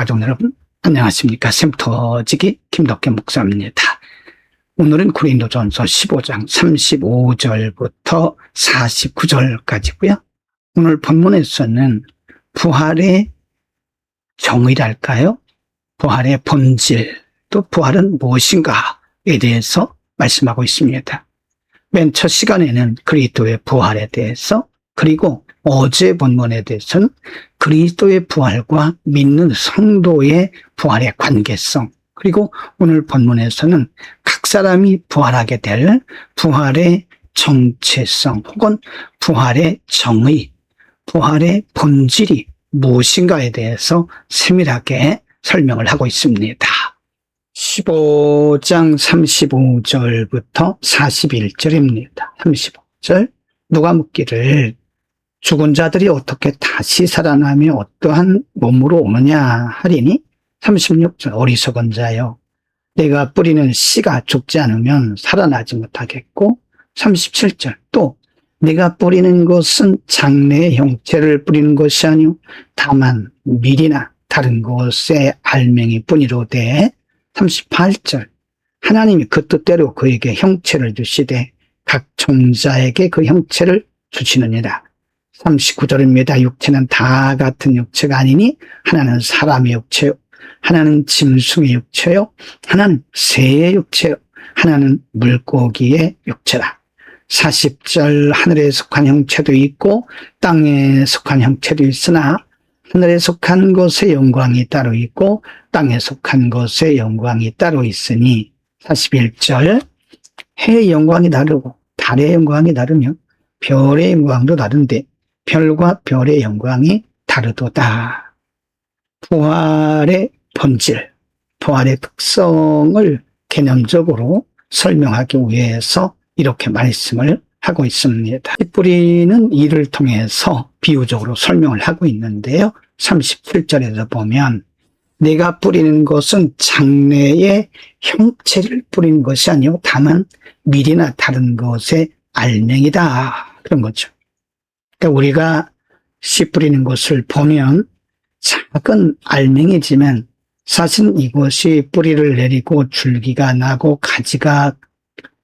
성도가족 여러분, 안녕하십니까. 샘터지기 김덕현 목사입니다. 오늘은 고린도전서 15장 35절부터 49절까지고요. 오늘 본문에서는 부활의 정의랄까요? 부활의 본질, 또 부활은 무엇인가에 대해서 말씀하고 있습니다. 맨 첫 시간에는 그리스도의 부활에 대해서, 그리고 어제 본문에 대해서는 그리스도의 부활과 믿는 성도의 부활의 관계성, 그리고 오늘 본문에서는 각 사람이 부활하게 될 부활의 정체성 혹은 부활의 정의, 부활의 본질이 무엇인가에 대해서 세밀하게 설명을 하고 있습니다. 15장 35절부터 41절입니다. 35절, 누가 묻기를 죽은 자들이 어떻게 다시 살아나며 어떠한 몸으로 오느냐 하리니, 36절, 어리석은 자여, 내가 뿌리는 씨가 죽지 않으면 살아나지 못하겠고, 37절, 또 내가 뿌리는 것은 장래의 형체를 뿌리는 것이 아니오 다만 밀이나 다른 것의 알맹이 뿐이로되, 38절, 하나님이 그 뜻대로 그에게 형체를 주시되 각 종자에게 그 형체를 주시느니라. 39절입니다. 육체는 다 같은 육체가 아니니 하나는 사람의 육체요, 하나는 짐승의 육체요, 하나는 새의 육체요, 하나는 물고기의 육체라. 40절, 하늘에 속한 형체도 있고 땅에 속한 형체도 있으나 하늘에 속한 것의 영광이 따로 있고 땅에 속한 것의 영광이 따로 있으니, 41절, 해의 영광이 다르고 달의 영광이 다르며 별의 영광도 다른데 별과 별의 영광이 다르도다. 부활의 본질, 부활의 특성을 개념적으로 설명하기 위해서 이렇게 말씀을 하고 있습니다. 씨 뿌리는 이를 통해서 비유적으로 설명을 하고 있는데요. 37절에서 보면 내가 뿌리는 것은 장래의 형체를 뿌리는 것이 아니오 다만 밀이나 다른 것의 알맹이다, 그런 거죠. 그러니까 우리가 씨 뿌리는 것을 보면 작은 알맹이지만 사실 이것이 뿌리를 내리고 줄기가 나고 가지가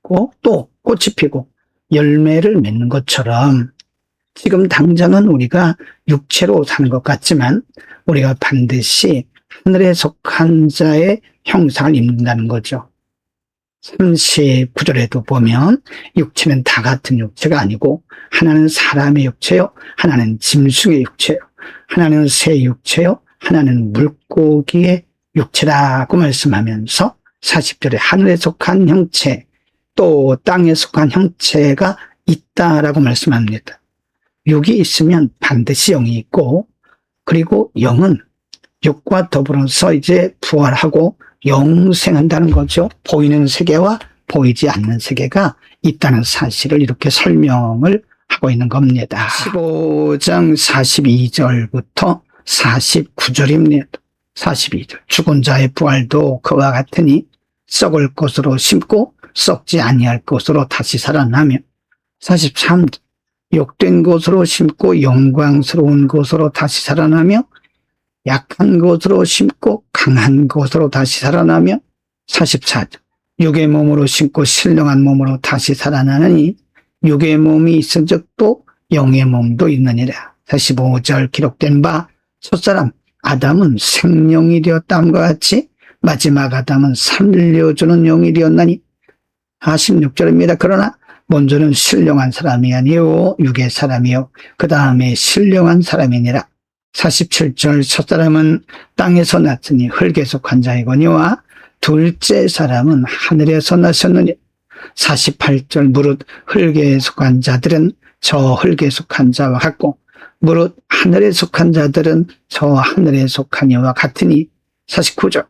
있고 또 꽃이 피고 열매를 맺는 것처럼, 지금 당장은 우리가 육체로 사는 것 같지만 우리가 반드시 하늘에 속한 자의 형상을 입는다는 거죠. 39절에도 보면 육체는 다 같은 육체가 아니고 하나는 사람의 육체요, 하나는 짐승의 육체요, 하나는 새 육체요, 하나는 물고기의 육체라고 말씀하면서 40절에 하늘에 속한 형체, 또 땅에 속한 형체가 있다라고 말씀합니다. 육이 있으면 반드시 영이 있고, 그리고 영은 육과 더불어서 이제 부활하고 영생한다는 거죠. 보이는 세계와 보이지 않는 세계가 있다는 사실을 이렇게 설명을 하고 있는 겁니다. 15장 42절부터 49절입니다. 42절, 죽은 자의 부활도 그와 같으니 썩을 것으로 심고 썩지 아니할 것으로 다시 살아나며, 43절, 욕된 것으로 심고 영광스러운 것으로 다시 살아나며 약한 것으로 심고 강한 것으로 다시 살아나며, 44절, 육의 몸으로 심고 신령한 몸으로 다시 살아나느니 육의 몸이 있은 적도 영의 몸도 있느니라. 45절, 기록된 바 첫사람 아담은 생명이 되었다함과 같이 마지막 아담은 살려주는 영이 되었나니. 46절입니다. 그러나 먼저는 신령한 사람이 아니요 육의 사람이요 그 다음에 신령한 사람이니라. 47절, 첫사람은 땅에서 났으니 흙에 속한 자이거니와 둘째 사람은 하늘에서 나셨느니. 48절, 무릇 흙에 속한 자들은 저 흙에 속한 자와 같고 무릇 하늘에 속한 자들은 저 하늘에 속한 이와 같으니. 49절,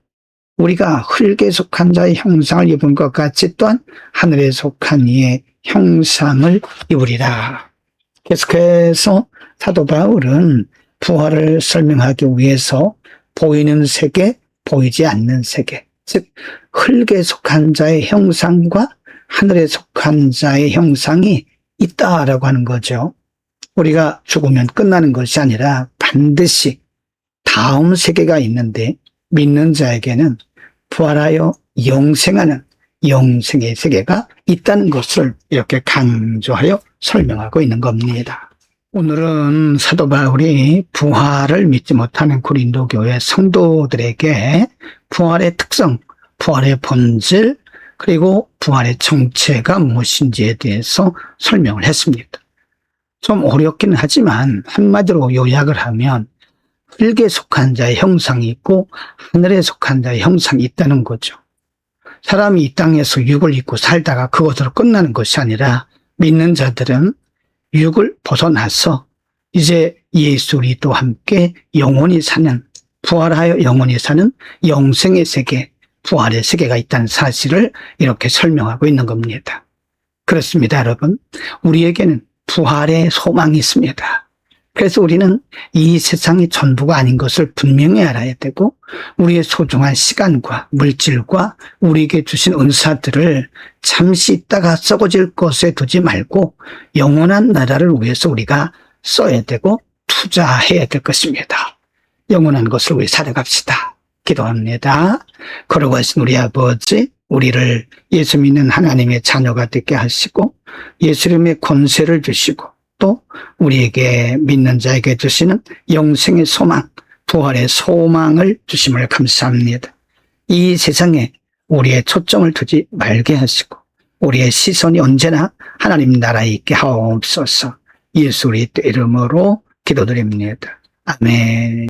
우리가 흙에 속한 자의 형상을 입은 것 같이 또한 하늘에 속한 이의 형상을 입으리라. 계속해서 사도 바울은 부활을 설명하기 위해서 보이는 세계, 보이지 않는 세계, 즉 흙에 속한 자의 형상과 하늘에 속한 자의 형상이 있다라고 하는 거죠. 우리가 죽으면 끝나는 것이 아니라 반드시 다음 세계가 있는데 믿는 자에게는 부활하여 영생하는 영생의 세계가 있다는 것을 이렇게 강조하여 설명하고 있는 겁니다. 오늘은 사도 바울이 부활을 믿지 못하는 고린도 교회 성도들에게 부활의 특성, 부활의 본질, 그리고 부활의 정체가 무엇인지에 대해서 설명을 했습니다. 좀 어렵긴 하지만 한마디로 요약을 하면 흙에 속한 자의 형상이 있고 하늘에 속한 자의 형상이 있다는 거죠. 사람이 이 땅에서 육을 입고 살다가 그것으로 끝나는 것이 아니라 믿는 자들은 육을 벗어나서 이제 예수 그리스도와 함께 영원히 사는, 부활하여 영원히 사는 영생의 세계, 부활의 세계가 있다는 사실을 이렇게 설명하고 있는 겁니다. 그렇습니다, 여러분. 우리에게는 부활의 소망이 있습니다. 그래서 우리는 이 세상이 전부가 아닌 것을 분명히 알아야 되고, 우리의 소중한 시간과 물질과 우리에게 주신 은사들을 잠시 있다가 썩어질 것에 두지 말고 영원한 나라를 위해서 우리가 써야 되고 투자해야 될 것입니다. 영원한 것을 위해 살아갑시다. 기도합니다. 걸어가신 우리 아버지, 우리를 예수 믿는 하나님의 자녀가 되게 하시고 예수님의 권세를 주시고 또 우리에게 믿는 자에게 주시는 영생의 소망, 부활의 소망을 주심을 감사합니다. 이 세상에 우리의 초점을 두지 말게 하시고 우리의 시선이 언제나 하나님 나라에 있게 하옵소서. 예수 그리스도 이름으로 기도드립니다. 아멘.